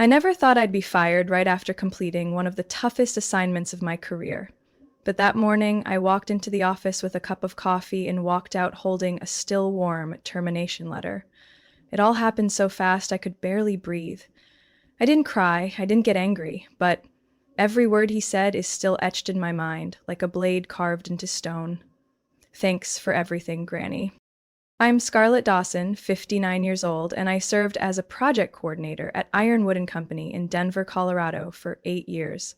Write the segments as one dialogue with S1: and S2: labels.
S1: I never thought I'd be fired right after completing one of the toughest assignments of my career. But that morning, I walked into the office with a cup of coffee and walked out holding a still warm termination letter. It all happened so fast I could barely breathe. I didn't cry, I didn't get angry, but every word he said is still etched in my mind, like a blade carved into stone. Thanks for everything, Granny. I'm Scarlett Dawson, 59 years old, and I served as a project coordinator at Ironwood and Company in Denver, Colorado for 8 years.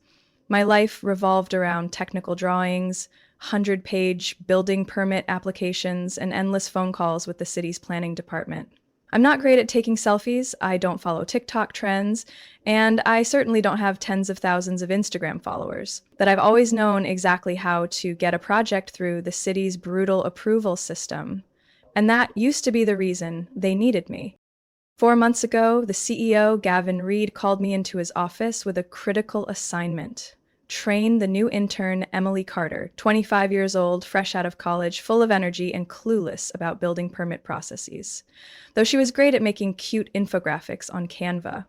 S1: My life revolved around technical drawings, 100-page building permit applications, and endless phone calls with the city's planning department. I'm not great at taking selfies, I don't follow TikTok trends, and I certainly don't have tens of thousands of Instagram followers. But I've always known exactly how to get a project through the city's brutal approval system. And that used to be the reason they needed me. 4 months ago, the CEO, Gavin Reed, called me into his office with a critical assignment. Train the new intern, Emily Carter, 25 years old, fresh out of college, full of energy and clueless about building permit processes, though she was great at making cute infographics on Canva.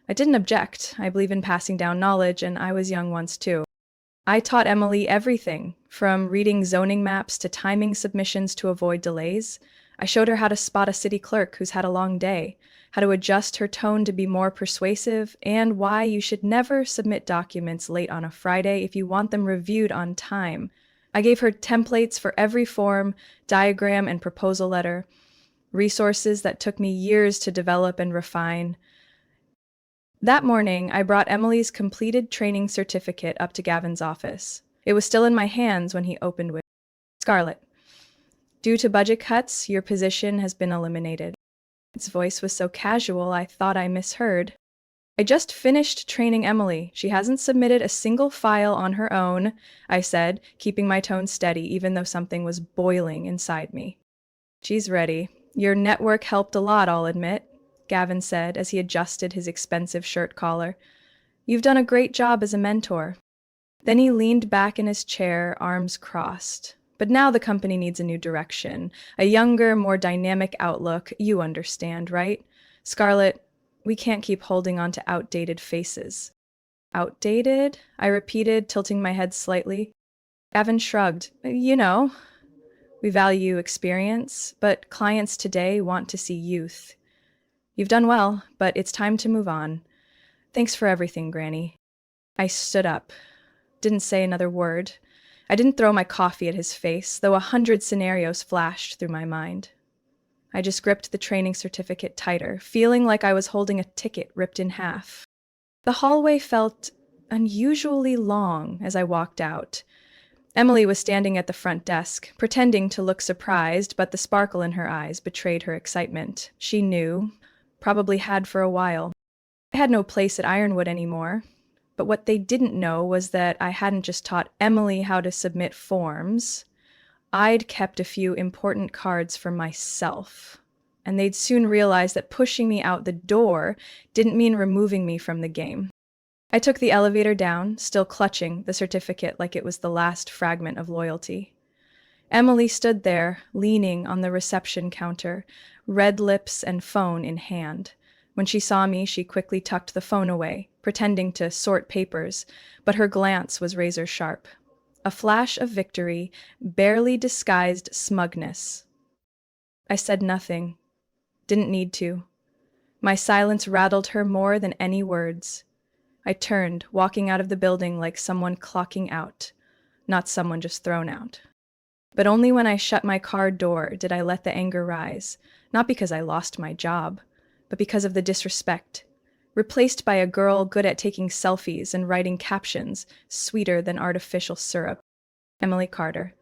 S1: I didn't object. I believe in passing down knowledge, and I was young once too. I taught Emily everything, from reading zoning maps to timing submissions to avoid delays. I showed her how to spot a city clerk who's had a long day, how to adjust her tone to be more persuasive, and why you should never submit documents late on a Friday if you want them reviewed on time. I gave her templates for every form, diagram, and proposal letter, resources that took me years to develop and refine. That morning, I brought Emily's completed training certificate up to Gavin's office. It was still in my hands when he opened with, "Scarlett, due to budget cuts, your position has been eliminated." His voice was so casual I thought I misheard. "I just finished training Emily. She hasn't submitted a single file on her own," I said, keeping my tone steady even though something was boiling inside me. "She's ready. Your network helped a lot, I'll admit," Gavin said as he adjusted his expensive shirt collar. "You've done a great job as a mentor." Then he leaned back in his chair, arms crossed. "But now the company needs a new direction, a younger, more dynamic outlook. You understand, right? Scarlett, we can't keep holding on to outdated faces." "Outdated?" I repeated, tilting my head slightly. Gavin shrugged. "You know, we value experience, but clients today want to see youth. You've done well, but it's time to move on. Thanks for everything, Granny." I stood up. Didn't say another word. I didn't throw my coffee at his face, though 100 scenarios flashed through my mind. I just gripped the training certificate tighter, feeling like I was holding a ticket ripped in half. The hallway felt unusually long as I walked out. Emily was standing at the front desk, pretending to look surprised, but the sparkle in her eyes betrayed her excitement. She knew, probably had for a while. I had no place at Ironwood anymore. But what they didn't know was that I hadn't just taught Emily how to submit forms. I'd kept a few important cards for myself. And they'd soon realize that pushing me out the door didn't mean removing me from the game. I took the elevator down, still clutching the certificate like it was the last fragment of loyalty. Emily stood there, leaning on the reception counter, red lips and phone in hand. When she saw me, she quickly tucked the phone away, pretending to sort papers, but her glance was razor sharp. A flash of victory, barely disguised smugness. I said nothing. Didn't need to. My silence rattled her more than any words. I turned, walking out of the building like someone clocking out, not someone just thrown out. But only when I shut my car door did I let the anger rise, not because I lost my job, but because of the disrespect. Replaced by a girl good at taking selfies and writing captions, sweeter than artificial syrup. Emily Carter.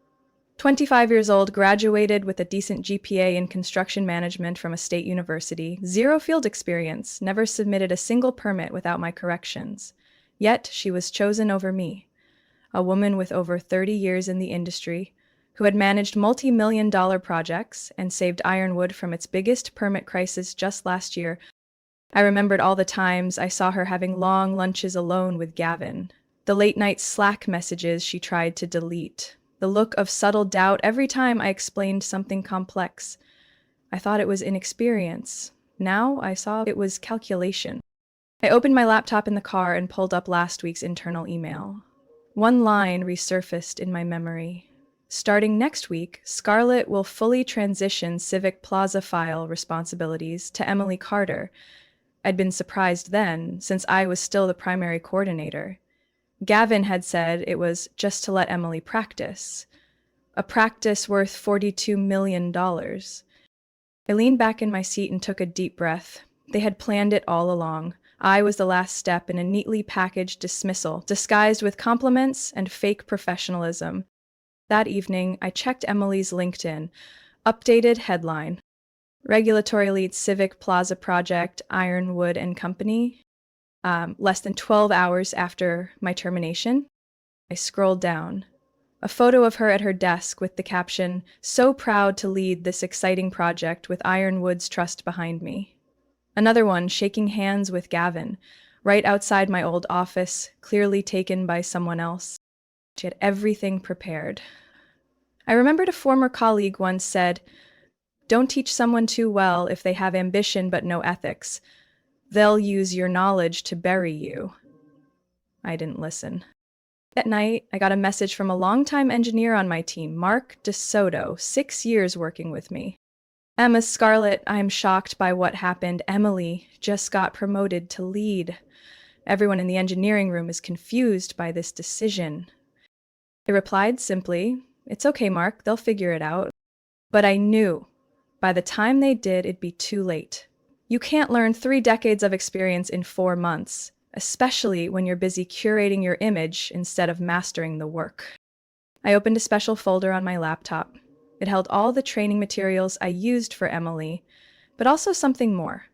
S1: 25 years old, graduated with a decent GPA in construction management from a state university, zero field experience, never submitted a single permit without my corrections. Yet she was chosen over me. A woman with over 30 years in the industry, who had managed multi-million-dollar projects and saved Ironwood from its biggest permit crisis just last year. I remembered all the times I saw her having long lunches alone with Gavin, the late-night Slack messages she tried to delete, the look of subtle doubt every time I explained something complex. I thought it was inexperience. Now I saw it was calculation. I opened my laptop in the car and pulled up last week's internal email. One line resurfaced in my memory. Starting next week, Scarlett will fully transition Civic Plaza file responsibilities to Emily Carter. I'd been surprised then, since I was still the primary coordinator. Gavin had said it was just to let Emily practice. A practice worth $42 million. I leaned back in my seat and took a deep breath. They had planned it all along. I was the last step in a neatly packaged dismissal, disguised with compliments and fake professionalism. That evening, I checked Emily's LinkedIn. Updated headline: Regulatory Lead Civic Plaza Project, Ironwood and Company. Less than 12 hours after my termination, I scrolled down. A photo of her at her desk with the caption, "So proud to lead this exciting project with Ironwood's trust behind me." Another one, shaking hands with Gavin, right outside my old office, clearly taken by someone else. She had everything prepared. I remembered a former colleague once said, "Don't teach someone too well if they have ambition but no ethics. They'll use your knowledge to bury you." I didn't listen. That night, I got a message from a longtime engineer on my team, Mark DeSoto, 6 years working with me. "Emma Scarlett, I am shocked by what happened. Emily just got promoted to lead. Everyone in the engineering room is confused by this decision." I replied simply, "It's okay, Mark, they'll figure it out." But I knew by the time they did, it'd be too late. You can't learn 3 decades of experience in 4 months, especially when you're busy curating your image instead of mastering the work. I opened a special folder on my laptop. It held all the training materials I used for Emily, but also something more: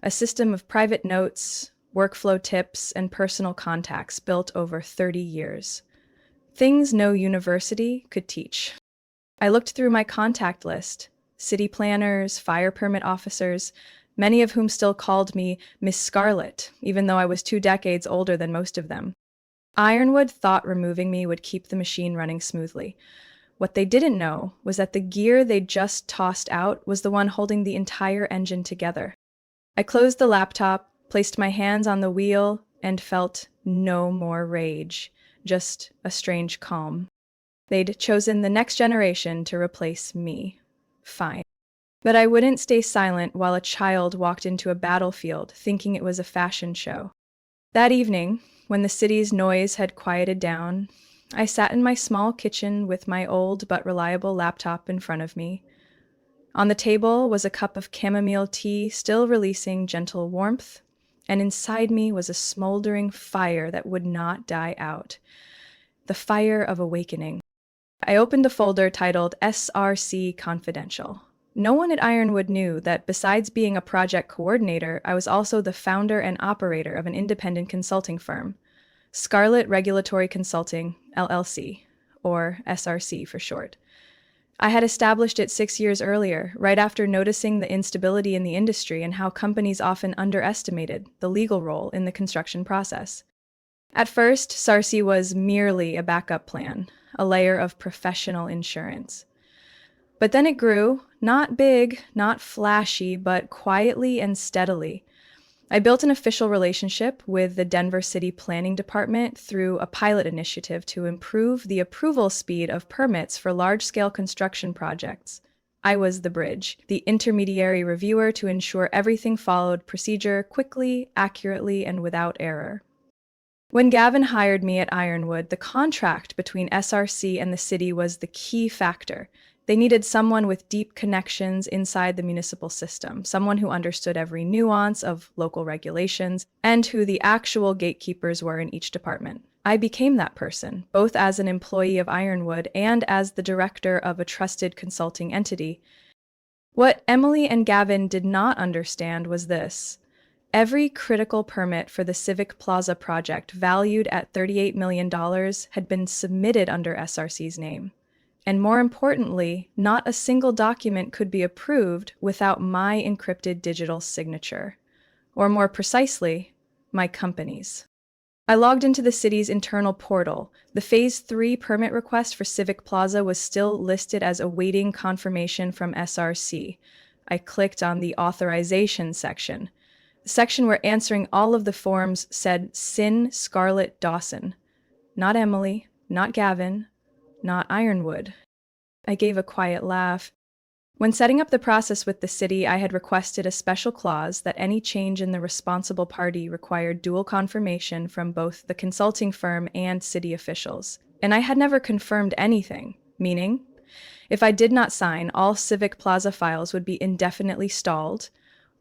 S1: a system of private notes, workflow tips, and personal contacts built over 30 years. Things no university could teach. I looked through my contact list: city planners, fire permit officers, many of whom still called me Miss Scarlett, even though I was 2 decades older than most of them. Ironwood thought removing me would keep the machine running smoothly. What they didn't know was that the gear they'd just tossed out was the one holding the entire engine together. I closed the laptop, placed my hands on the wheel, and felt no more rage, just a strange calm. They'd chosen the next generation to replace me. Fine. But I wouldn't stay silent while a child walked into a battlefield thinking it was a fashion show. That evening, when the city's noise had quieted down, I sat in my small kitchen with my old but reliable laptop in front of me. On the table was a cup of chamomile tea still releasing gentle warmth, and inside me was a smoldering fire that would not die out. The fire of awakening. I opened a folder titled SRC Confidential. No one at Ironwood knew that besides being a project coordinator, I was also the founder and operator of an independent consulting firm, Scarlett Regulatory Consulting, LLC, or SRC for short. I had established it 6 years earlier, right after noticing the instability in the industry and how companies often underestimated the legal role in the construction process. At first, SRC was merely a backup plan, a layer of professional insurance. But then it grew, not big, not flashy, but quietly and steadily. I built an official relationship with the Denver City Planning Department through a pilot initiative to improve the approval speed of permits for large-scale construction projects. I was the bridge, the intermediary reviewer to ensure everything followed procedure quickly, accurately, and without error. When Gavin hired me at Ironwood, the contract between SRC and the city was the key factor. They needed someone with deep connections inside the municipal system, someone who understood every nuance of local regulations and who the actual gatekeepers were in each department. I became that person, both as an employee of Ironwood and as the director of a trusted consulting entity. What Emily and Gavin did not understand was this: every critical permit for the Civic Plaza project, valued at $38 million, had been submitted under SRC's name. And more importantly, not a single document could be approved without my encrypted digital signature. Or more precisely, my company's. I logged into the city's internal portal. The Phase 3 permit request for Civic Plaza was still listed as awaiting confirmation from SRC. I clicked on the authorization section. section where answering all of the forms said Sin Scarlett Dawson. Not Emily, not Gavin, not Ironwood. I gave a quiet laugh. When setting up the process with the city, I had requested a special clause that any change in the responsible party required dual confirmation from both the consulting firm and city officials. And I had never confirmed anything, meaning, if I did not sign, all Civic Plaza files would be indefinitely stalled,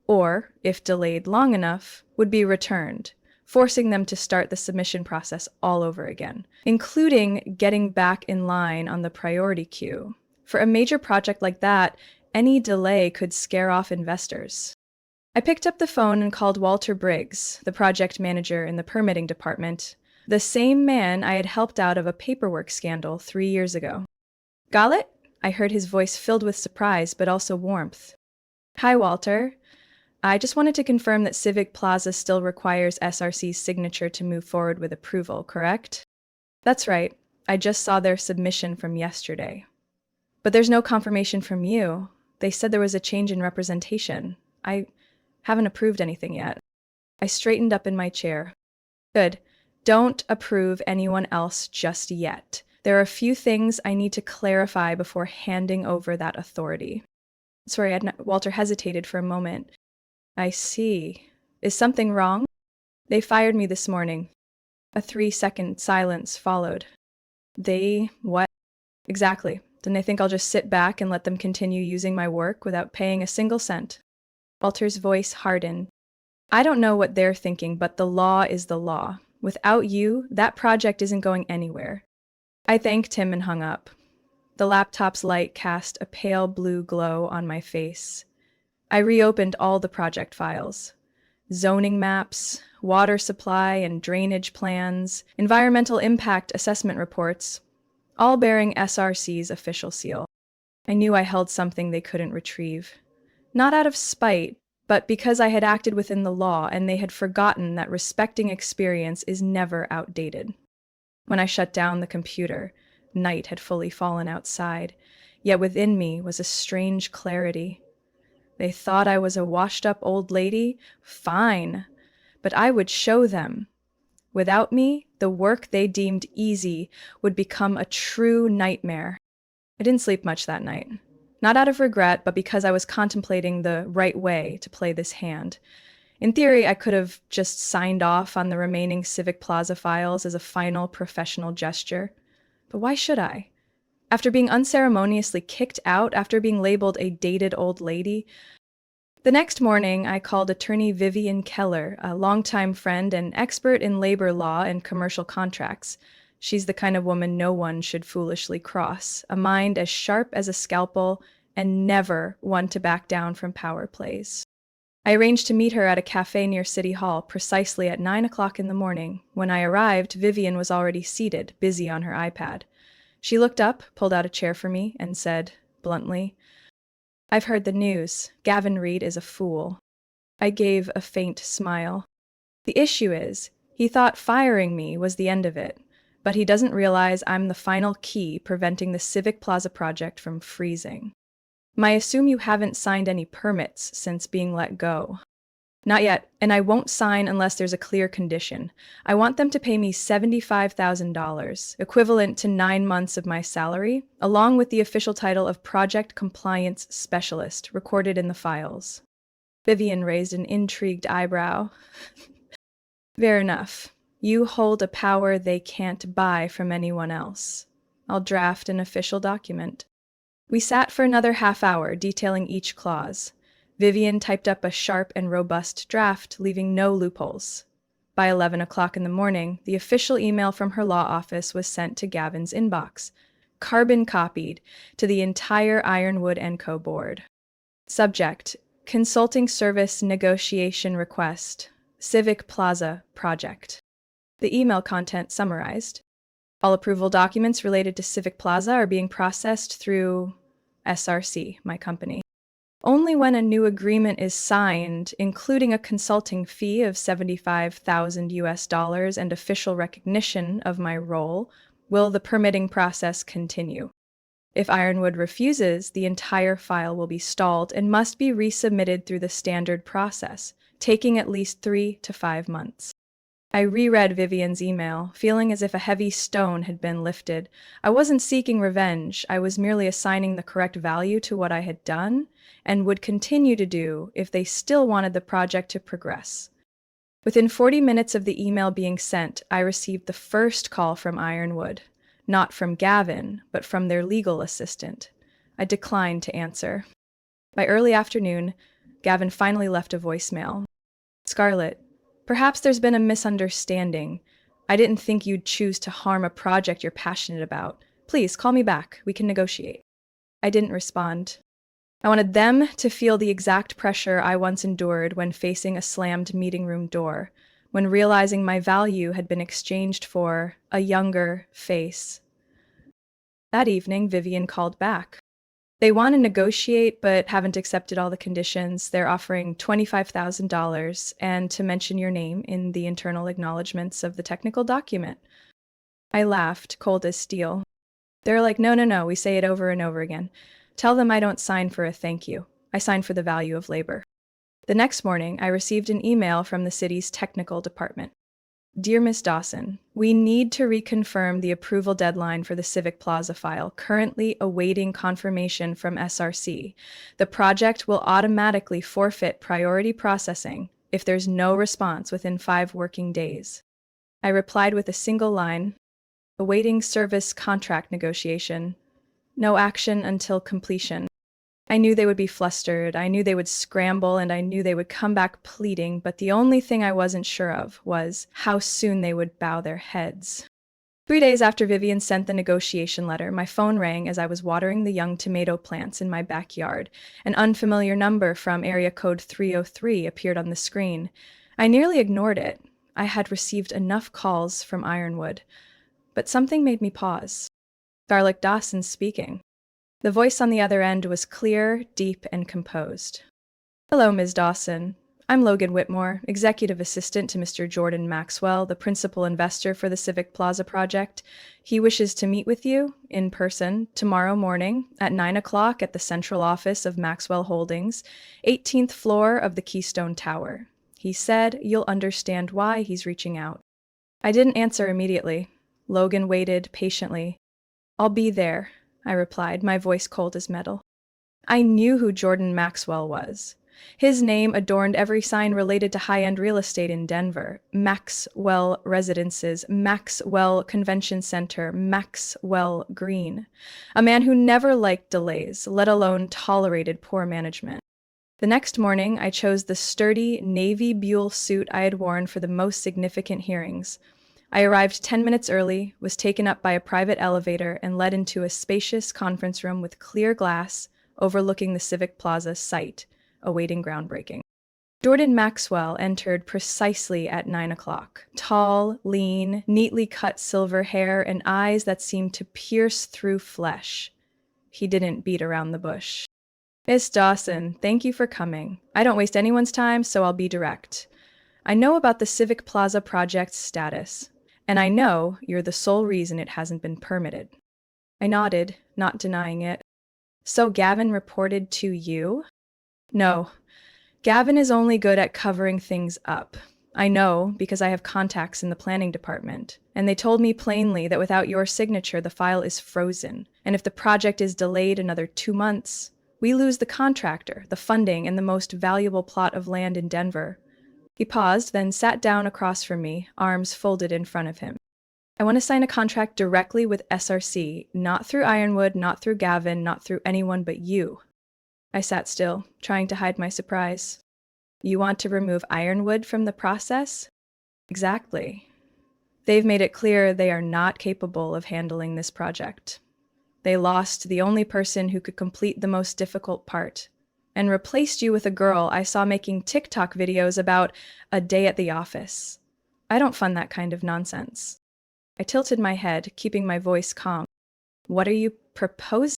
S1: or, if delayed long enough, would be returned, forcing them to start the submission process all over again, including getting back in line on the priority queue. For a major project like that, any delay could scare off investors. I picked up the phone and called Walter Briggs, the project manager in the permitting department, the same man I had helped out of a paperwork scandal 3 years ago. Got it? I heard his voice filled with surprise, but also warmth. Hi, Walter. I just wanted to confirm that Civic Plaza still requires SRC's signature to move forward with approval, correct? That's right. I just saw their submission from yesterday. But there's no confirmation from you. They said there was a change in representation. I haven't approved anything yet. I straightened up in my chair. Good. Don't approve anyone else just yet. There are a few things I need to clarify before handing over that authority. Sorry, Walter hesitated for a moment. I see. Is something wrong? They fired me this morning. A 3-second silence followed. They what? Exactly. Then they think I'll just sit back and let them continue using my work without paying a single cent. Walter's voice hardened. I don't know what they're thinking, but the law is the law. Without you, that project isn't going anywhere. I thanked him and hung up. The laptop's light cast a pale blue glow on my face. I reopened all the project files. Zoning maps, water supply and drainage plans, environmental impact assessment reports, all bearing SRC's official seal. I knew I held something they couldn't retrieve. Not out of spite, but because I had acted within the law and they had forgotten that respecting experience is never outdated. When I shut down the computer, night had fully fallen outside, yet within me was a strange clarity. They thought I was a washed-up old lady? Fine. But I would show them. Without me, the work they deemed easy would become a true nightmare. I didn't sleep much that night. Not out of regret, but because I was contemplating the right way to play this hand. In theory, I could have just signed off on the remaining Civic Plaza files as a final professional gesture. But why should I? After being unceremoniously kicked out, after being labeled a dated old lady. The next morning, I called attorney Vivian Keller, a longtime friend and expert in labor law and commercial contracts. She's the kind of woman no one should foolishly cross, a mind as sharp as a scalpel, and never one to back down from power plays. I arranged to meet her at a cafe near City Hall precisely at 9 o'clock in the morning. When I arrived, Vivian was already seated, busy on her iPad. She looked up, pulled out a chair for me, and said, bluntly, I've heard the news. Gavin Reed is a fool. I gave a faint smile. The issue is, he thought firing me was the end of it, but he doesn't realize I'm the final key preventing the Civic Plaza project from freezing. I assume you haven't signed any permits since being let go. Not yet, and I won't sign unless there's a clear condition. I want them to pay me $75,000, equivalent to 9 months of my salary, along with the official title of Project Compliance Specialist recorded in the files. Vivian raised an intrigued eyebrow. Fair enough. You hold a power they can't buy from anyone else. I'll draft an official document. We sat for another half hour, detailing each clause. Vivian typed up a sharp and robust draft, leaving no loopholes. By 11 o'clock in the morning, the official email from her law office was sent to Gavin's inbox, carbon copied to the entire Ironwood & Co. board. Subject: Consulting Service Negotiation Request, Civic Plaza Project. The email content summarized. All approval documents related to Civic Plaza are being processed through SRC, my company. Only when a new agreement is signed, including a consulting fee of $75,000 and official recognition of my role, will the permitting process continue. If Ironwood refuses, the entire file will be stalled and must be resubmitted through the standard process, taking at least 3 to 5 months. I reread Vivian's email, feeling as if a heavy stone had been lifted. I wasn't seeking revenge, I was merely assigning the correct value to what I had done and would continue to do if they still wanted the project to progress. Within 40 minutes of the email being sent, I received the first call from Ironwood. Not from Gavin, but from their legal assistant. I declined to answer. By early afternoon, Gavin finally left a voicemail. Scarlett, perhaps there's been a misunderstanding. I didn't think you'd choose to harm a project you're passionate about. Please call me back. We can negotiate. I didn't respond. I wanted them to feel the exact pressure I once endured when facing a slammed meeting room door, when realizing my value had been exchanged for a younger face. That evening, Vivian called back. They want to negotiate but haven't accepted all the conditions. They're offering $25,000 and to mention your name in the internal acknowledgments of the technical document. I laughed, cold as steel. They're like, no, we say it over and over again. Tell them I don't sign for a thank you. I sign for the value of labor. The next morning, I received an email from the city's technical department. Dear Ms. Dawson, we need to reconfirm the approval deadline for the Civic Plaza file, currently awaiting confirmation from SRC. The project will automatically forfeit priority processing if there's no response within 5 working days. I replied with a single line, awaiting service contract negotiation. No action until completion. I knew they would be flustered, I knew they would scramble, and I knew they would come back pleading, but the only thing I wasn't sure of was how soon they would bow their heads. 3 days after Vivian sent the negotiation letter, my phone rang as I was watering the young tomato plants in my backyard. An unfamiliar number from area code 303 appeared on the screen. I nearly ignored it. I had received enough calls from Ironwood. But something made me pause. Scarlett Dawson speaking. The voice on the other end was clear, deep, and composed. Hello, Ms. Dawson. I'm Logan Whitmore, executive assistant to Mr. Jordan Maxwell, the principal investor for the Civic Plaza project. He wishes to meet with you in person tomorrow morning at 9 o'clock at the central office of Maxwell Holdings, 18th floor of the Keystone Tower. He said you'll understand why he's reaching out. I didn't answer immediately. Logan waited patiently. I'll be there, I replied, my voice cold as metal. I knew who Jordan Maxwell was. His name adorned every sign related to high-end real estate in Denver. Maxwell Residences, Maxwell Convention Center, Maxwell Green. A man who never liked delays, let alone tolerated poor management. The next morning, I chose the sturdy navy buell suit I had worn for the most significant hearings. I arrived 10 minutes early, was taken up by a private elevator, and led into a spacious conference room with clear glass overlooking the Civic Plaza site, awaiting groundbreaking. Jordan Maxwell entered precisely at 9 o'clock. Tall, lean, neatly cut silver hair, and eyes that seemed to pierce through flesh. He didn't beat around the bush. Miss Dawson, thank you for coming. I don't waste anyone's time, so I'll be direct. I know about the Civic Plaza project's status. And I know you're the sole reason it hasn't been permitted. I nodded, not denying it. So Gavin reported to you? No. Gavin is only good at covering things up. I know because I have contacts in the planning department, and they told me plainly that without your signature, the file is frozen. And if the project is delayed another 2 months, we lose the contractor, the funding, and the most valuable plot of land in Denver. He paused, then sat down across from me, arms folded in front of him. I want to sign a contract directly with SRC, not through Ironwood, not through Gavin, not through anyone but you. I sat still, trying to hide my surprise. You want to remove Ironwood from the process? Exactly. They've made it clear they are not capable of handling this project. They lost the only person who could complete the most difficult part, and replaced you with a girl I saw making TikTok videos about a day at the office. I don't fund that kind of nonsense. I tilted my head, keeping my voice calm. What are you proposing?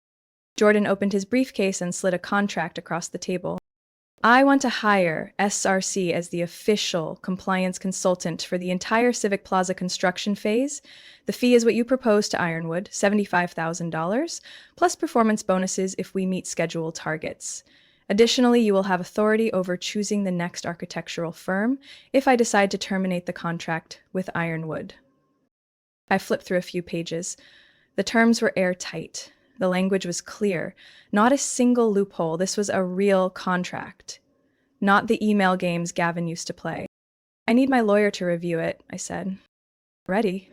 S1: Jordan opened his briefcase and slid a contract across the table. I want to hire SRC as the official compliance consultant for the entire Civic Plaza construction phase. The fee is what you proposed to Ironwood, $75,000, plus performance bonuses if we meet schedule targets. Additionally, you will have authority over choosing the next architectural firm if I decide to terminate the contract with Ironwood. I flipped through a few pages. The terms were airtight. The language was clear. Not a single loophole. This was a real contract, not the email games Gavin used to play. I need my lawyer to review it, I said. Ready?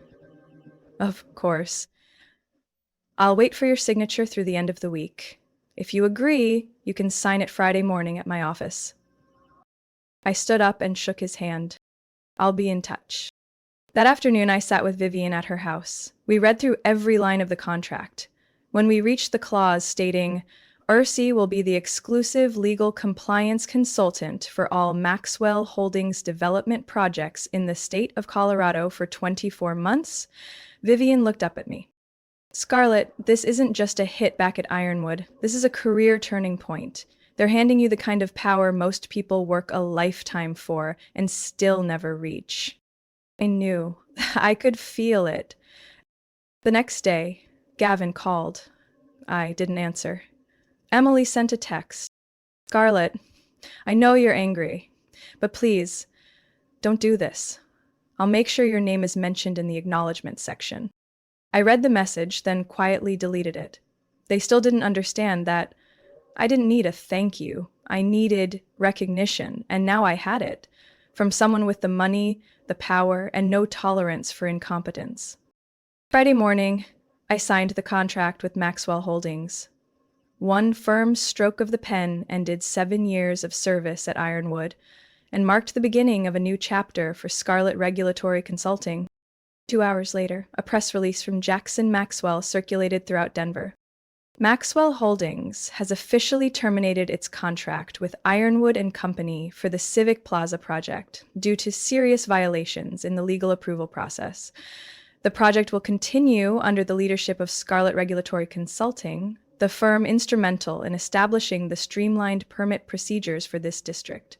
S1: Of course. I'll wait for your signature through the end of the week. If you agree, you can sign it Friday morning at my office. I stood up and shook his hand. I'll be in touch. That afternoon, I sat with Vivian at her house. We read through every line of the contract. When we reached the clause stating, Ursi will be the exclusive legal compliance consultant for all Maxwell Holdings development projects in the state of Colorado for 24 months, Vivian looked up at me. Scarlett, this isn't just a hit back at Ironwood. This is a career turning point. They're handing you the kind of power most people work a lifetime for and still never reach. I knew. I could feel it. The next day, Gavin called. I didn't answer. Emily sent a text. Scarlett, I know you're angry, but please, don't do this. I'll make sure your name is mentioned in the acknowledgement section. I read the message, then quietly deleted it. They still didn't understand that I didn't need a thank you. I needed recognition, and now I had it. From someone with the money, the power, and no tolerance for incompetence. Friday morning, I signed the contract with Maxwell Holdings. One firm stroke of the pen ended 7 years of service at Ironwood and marked the beginning of a new chapter for Scarlett Regulatory Consulting. 2 hours later, a press release from Jackson Maxwell circulated throughout Denver. Maxwell Holdings has officially terminated its contract with Ironwood and Company for the Civic Plaza project due to serious violations in the legal approval process. The project will continue under the leadership of Scarlett Regulatory Consulting, the firm instrumental in establishing the streamlined permit procedures for this district.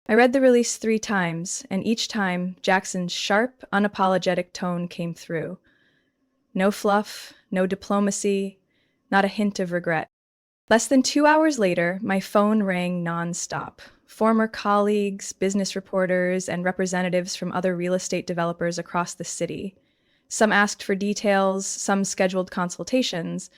S1: I read the release 3 times, and each time Jackson's sharp, unapologetic tone came through. No fluff, no diplomacy, not a hint of regret. Less than 2 hours later, my phone rang nonstop. Former colleagues, business reporters, and representatives from other real estate developers across the city. Some asked for details, some scheduled consultations,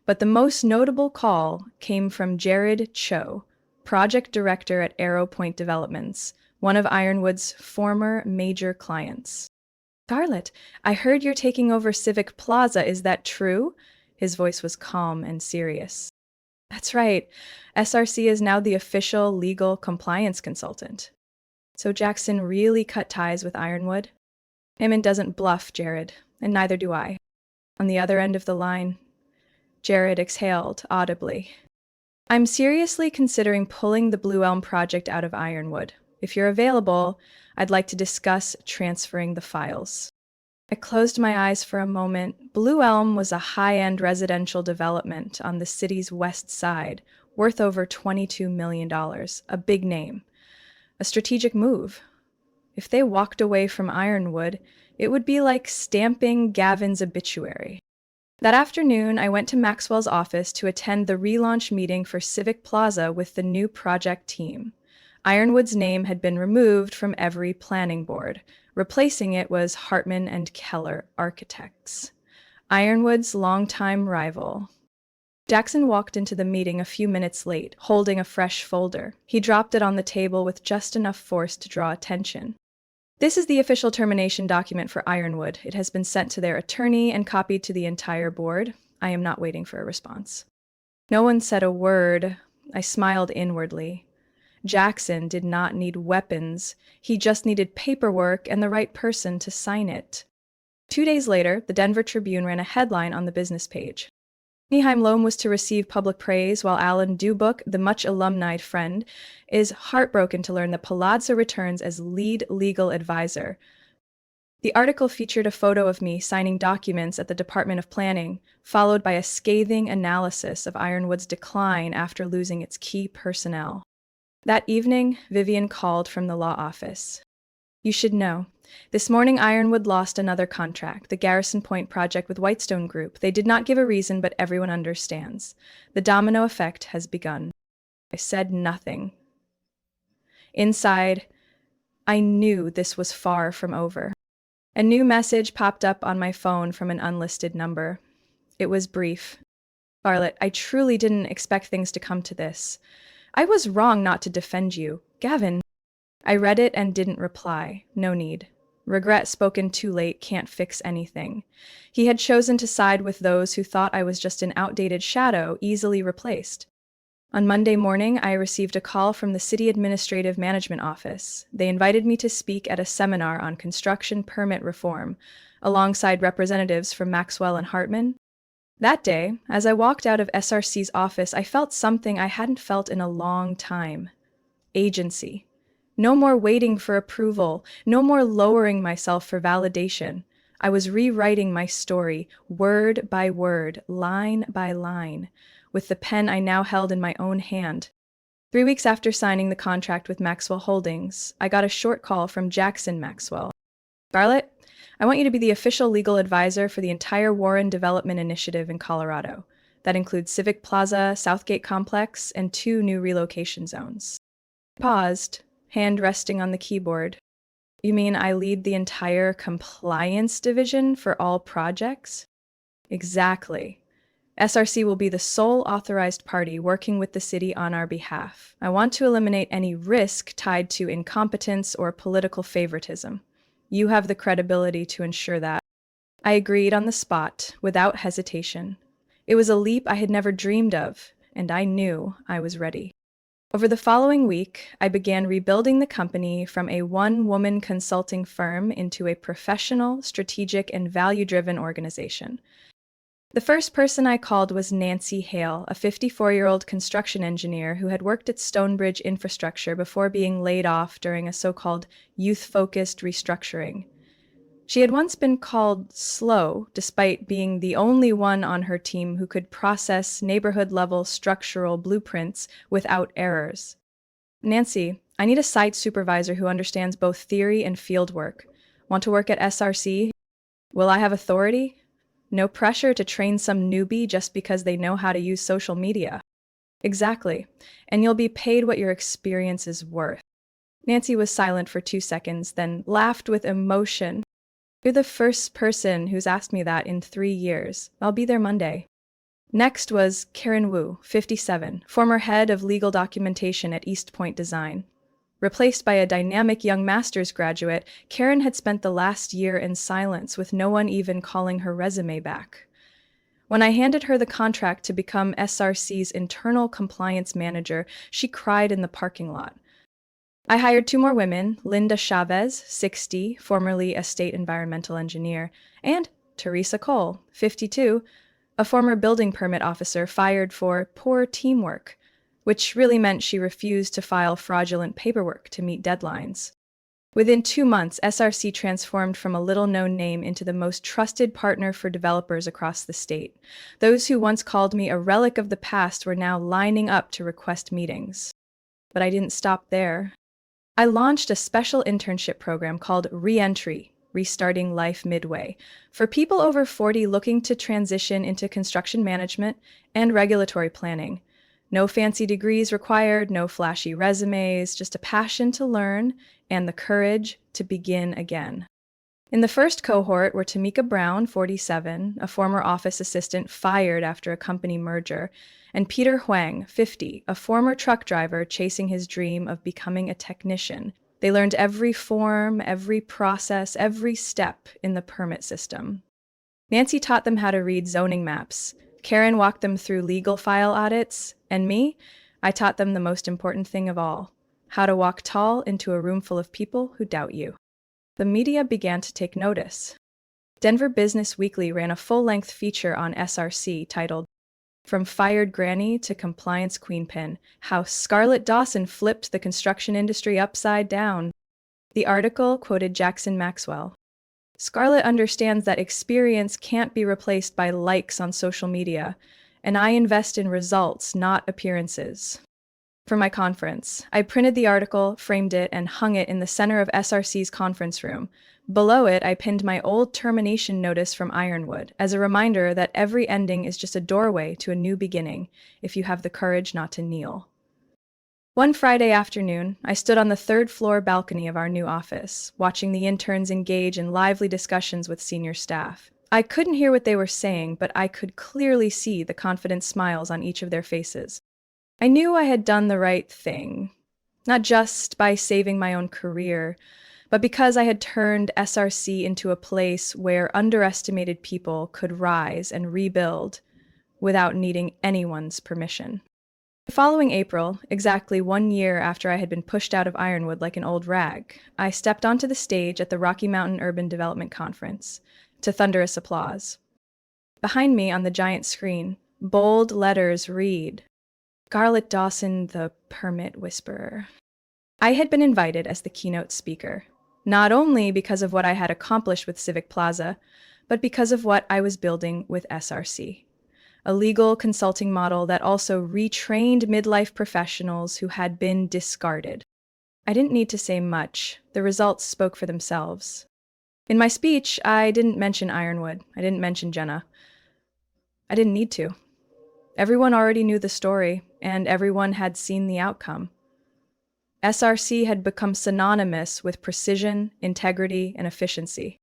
S1: but the most notable call came from Jared Cho, project director at Arrow Point Developments, one of Ironwood's former major clients. Scarlett, I heard you're taking over Civic Plaza, is that true? His voice was calm and serious. That's right. SRC is now the official legal compliance consultant. So Jackson really cut ties with Ironwood? Eamon doesn't bluff, Jared, and neither do I. On the other end of the line, Jared exhaled audibly. I'm seriously considering pulling the Blue Elm project out of Ironwood. If you're available, I'd like to discuss transferring the files. I closed my eyes for a moment. Blue Elm was a high-end residential development on the city's west side, worth over $22 million, a big name. A strategic move. If they walked away from Ironwood, it would be like stamping Gavin's obituary. That afternoon, I went to Maxwell's office to attend the relaunch meeting for Civic Plaza with the new project team. Ironwood's name had been removed from every planning board. Replacing it was Hartman and Keller Architects, Ironwood's longtime rival. Jackson walked into the meeting a few minutes late, holding a fresh folder. He dropped it on the table with just enough force to draw attention. This is the official termination document for Ironwood. It has been sent to their attorney and copied to the entire board. I am not waiting for a response. No one said a word. I smiled inwardly. Jackson did not need weapons. He just needed paperwork and the right person to sign it. 2 days later, the Denver Tribune ran a headline on the business page. Neheim Loam was to receive public praise, while Alan Dubuc, the much alumnied friend, is heartbroken to learn that Palazzo returns as lead legal advisor. The article featured a photo of me signing documents at the Department of Planning, followed by a scathing analysis of Ironwood's decline after losing its key personnel. That evening, Vivian called from the law office. You should know. This morning, Ironwood lost another contract, the Garrison Point project with Whitestone Group. They did not give a reason, but everyone understands. The domino effect has begun. I said nothing. Inside, I knew this was far from over. A new message popped up on my phone from an unlisted number. It was brief. Scarlett, I truly didn't expect things to come to this. I was wrong not to defend you. Gavin. I read it and didn't reply. No need. Regret spoken too late can't fix anything. He had chosen to side with those who thought I was just an outdated shadow, easily replaced. On Monday morning, I received a call from the City Administrative Management Office. They invited me to speak at a seminar on construction permit reform, alongside representatives from Maxwell and Hartman. That day, as I walked out of SRC's office, I felt something I hadn't felt in a long time. Agency. No more waiting for approval, no more lowering myself for validation. I was rewriting my story, word by word, line by line, with the pen I now held in my own hand. 3 weeks after signing the contract with Maxwell Holdings, I got a short call from Jackson Maxwell. Scarlett, I want you to be the official legal advisor for the entire Warren Development Initiative in Colorado. That includes Civic Plaza, Southgate Complex, and 2 new relocation zones. I paused, hand resting on the keyboard. You mean I lead the entire compliance division for all projects? Exactly. SRC will be the sole authorized party working with the city on our behalf. I want to eliminate any risk tied to incompetence or political favoritism. You have the credibility to ensure that. I agreed on the spot, without hesitation. It was a leap I had never dreamed of, and I knew I was ready. Over the following week, I began rebuilding the company from a one-woman consulting firm into a professional, strategic, and value-driven organization. The first person I called was Nancy Hale, a 54-year-old construction engineer who had worked at Stonebridge Infrastructure before being laid off during a so-called youth-focused restructuring. She had once been called slow, despite being the only one on her team who could process neighborhood-level structural blueprints without errors. Nancy, I need a site supervisor who understands both theory and field work. Want to work at SRC? Will I have authority? No pressure to train some newbie just because they know how to use social media. Exactly. And you'll be paid what your experience is worth. Nancy was silent for 2 seconds, then laughed with emotion. You're the first person who's asked me that in 3 years. I'll be there Monday. Next was Karen Wu, 57, former head of legal documentation at East Point Design. Replaced by a dynamic young master's graduate, Karen had spent the last year in silence, with no one even calling her resume back. When I handed her the contract to become SRC's internal compliance manager, she cried in the parking lot. I hired 2 more women, Linda Chavez, 60, formerly a state environmental engineer, and Teresa Cole, 52, a former building permit officer fired for poor teamwork, which really meant she refused to file fraudulent paperwork to meet deadlines. Within 2 months, SRC transformed from a little-known name into the most trusted partner for developers across the state. Those who once called me a relic of the past were now lining up to request meetings. But I didn't stop there. I launched a special internship program called Re-Entry, Restarting Life Midway, for people over 40 looking to transition into construction management and regulatory planning. No fancy degrees required, no flashy resumes, just a passion to learn and the courage to begin again. In the first cohort were Tamika Brown, 47, a former office assistant fired after a company merger, and Peter Huang, 50, a former truck driver chasing his dream of becoming a technician. They learned every form, every process, every step in the permit system. Nancy taught them how to read zoning maps. Karen walked them through legal file audits, and me, I taught them the most important thing of all, how to walk tall into a room full of people who doubt you. The media began to take notice. Denver Business Weekly ran a full-length feature on SRC titled, "From Fired Granny to Compliance Queenpin, How Scarlett Dawson Flipped the Construction Industry Upside Down." The article quoted Jackson Maxwell. Scarlett understands that experience can't be replaced by likes on social media, and I invest in results, not appearances. For my conference, I printed the article, framed it, and hung it in the center of SRC's conference room. Below it, I pinned my old termination notice from Ironwood as a reminder that every ending is just a doorway to a new beginning if you have the courage not to kneel. One Friday afternoon, I stood on the third floor balcony of our new office, watching the interns engage in lively discussions with senior staff. I couldn't hear what they were saying, but I could clearly see the confident smiles on each of their faces. I knew I had done the right thing, not just by saving my own career, but because I had turned SRC into a place where underestimated people could rise and rebuild without needing anyone's permission. The following April, exactly 1 year after I had been pushed out of Ironwood like an old rag, I stepped onto the stage at the Rocky Mountain Urban Development Conference, to thunderous applause. Behind me on the giant screen, bold letters read, Scarlett Dawson, the Permit Whisperer. I had been invited as the keynote speaker, not only because of what I had accomplished with Civic Plaza, but because of what I was building with SRC, a legal consulting model that also retrained midlife professionals who had been discarded. I didn't need to say much. The results spoke for themselves. In my speech, I didn't mention Ironwood. I didn't mention Jenna. I didn't need to. Everyone already knew the story, and everyone had seen the outcome. SRC had become synonymous with precision, integrity, and efficiency.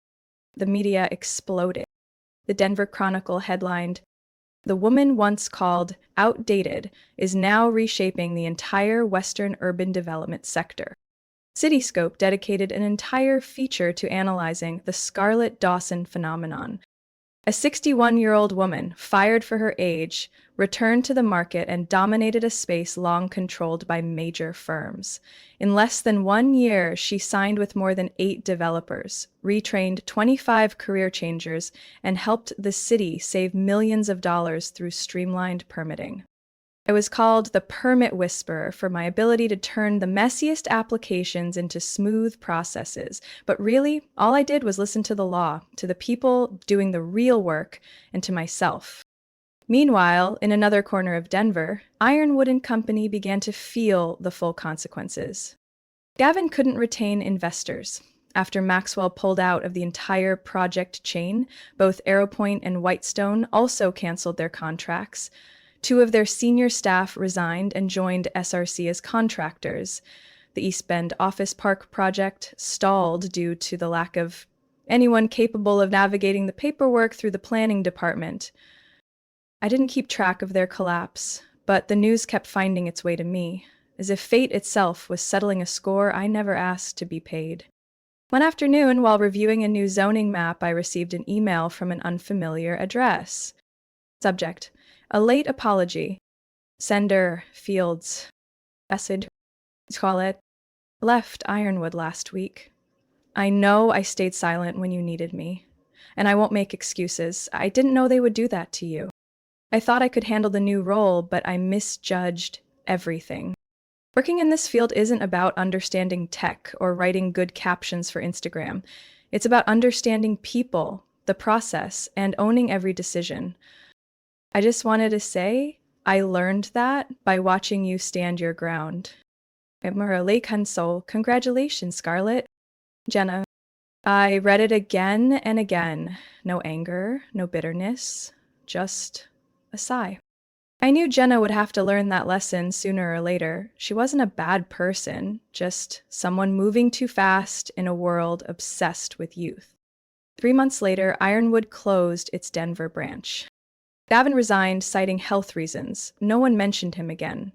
S1: The media exploded. The Denver Chronicle headlined, "The woman once called outdated is now reshaping the entire Western urban development sector." Cityscope dedicated an entire feature to analyzing the Scarlett Dawson phenomenon. A 61-year-old woman, fired for her age, returned to the market and dominated a space long controlled by major firms. In less than 1 year, she signed with more than 8 developers, retrained 25 career changers, and helped the city save millions of dollars through streamlined permitting. I was called the Permit Whisperer for my ability to turn the messiest applications into smooth processes. But really, all I did was listen to the law, to the people doing the real work, and to myself. Meanwhile, in another corner of Denver, Ironwood and Company began to feel the full consequences. Gavin couldn't retain investors. After Maxwell pulled out of the entire project chain, both AeroPoint and Whitestone also canceled their contracts. 2 of their senior staff resigned and joined SRC as contractors. The East Bend Office Park project stalled due to the lack of anyone capable of navigating the paperwork through the planning department. I didn't keep track of their collapse, but the news kept finding its way to me, as if fate itself was settling a score I never asked to be paid. One afternoon, while reviewing a new zoning map, I received an email from an unfamiliar address. Subject: a late apology. Sender: Fields. Message: call it. Left Ironwood last week. I know I stayed silent when you needed me, and I won't make excuses. I didn't know they would do that to you. I thought I could handle the new role, but I misjudged everything. Working in this field isn't about understanding tech or writing good captions for Instagram. It's about understanding people, the process, and owning every decision. I just wanted to say, I learned that by watching you stand your ground. Congratulations, Scarlett. Jenna. I read it again and again. No anger, no bitterness, just a sigh. I knew Jenna would have to learn that lesson sooner or later. She wasn't a bad person, just someone moving too fast in a world obsessed with youth. 3 months later, Ironwood closed its Denver branch. Gavin resigned, citing health reasons. No one mentioned him again.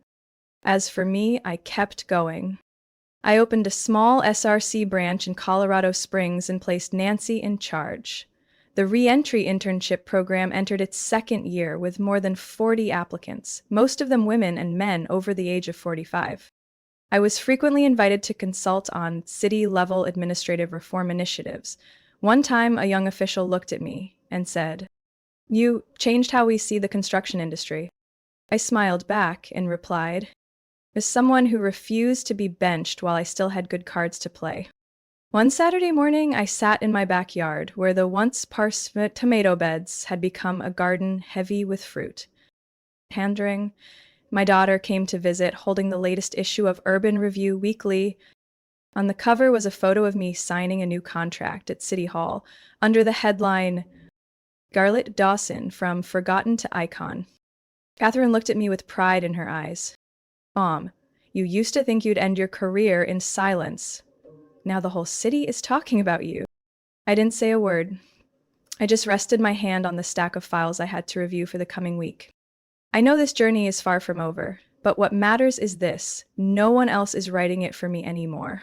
S1: As for me, I kept going. I opened a small SRC branch in Colorado Springs and placed Nancy in charge. The re-entry internship program entered its 2nd year with more than 40 applicants, most of them women and men over the age of 45. I was frequently invited to consult on city-level administrative reform initiatives. One time, a young official looked at me and said, "You changed how we see the construction industry." I smiled back and replied, as someone who refused to be benched while I still had good cards to play. One Saturday morning, I sat in my backyard, where the once sparse tomato beds had become a garden heavy with fruit. Pandering, my daughter came to visit, holding the latest issue of Urban Review Weekly. On the cover was a photo of me signing a new contract at City Hall, under the headline, Scarlett Dawson, from Forgotten to Icon. Catherine looked at me with pride in her eyes. "Mom, You used to think you'd end your career in silence. Now the whole city is talking about you. I didn't say a word. I just rested my hand on the stack of files I had to review for the coming week. I know this journey is far from over, but what matters is this: no one else is writing it for me anymore.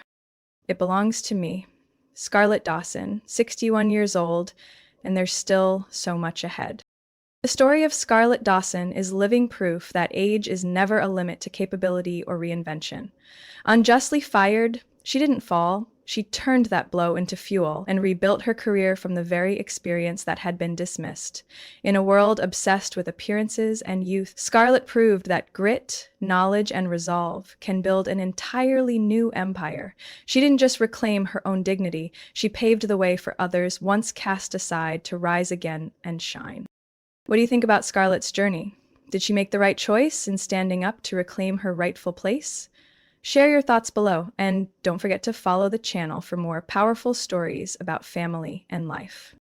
S1: It belongs to me, Scarlett Dawson, 61 years old, and there's still so much ahead. The story of Scarlett Dawson is living proof that age is never a limit to capability or reinvention. Unjustly fired, she didn't fall. She turned that blow into fuel and rebuilt her career from the very experience that had been dismissed. In a world obsessed with appearances and youth, Scarlett proved that grit, knowledge, and resolve can build an entirely new empire. She didn't just reclaim her own dignity, she paved the way for others once cast aside to rise again and shine. What do you think about Scarlett's journey? Did she make the right choice in standing up to reclaim her rightful place? Share your thoughts below, and don't forget to follow the channel for more powerful stories about family and life.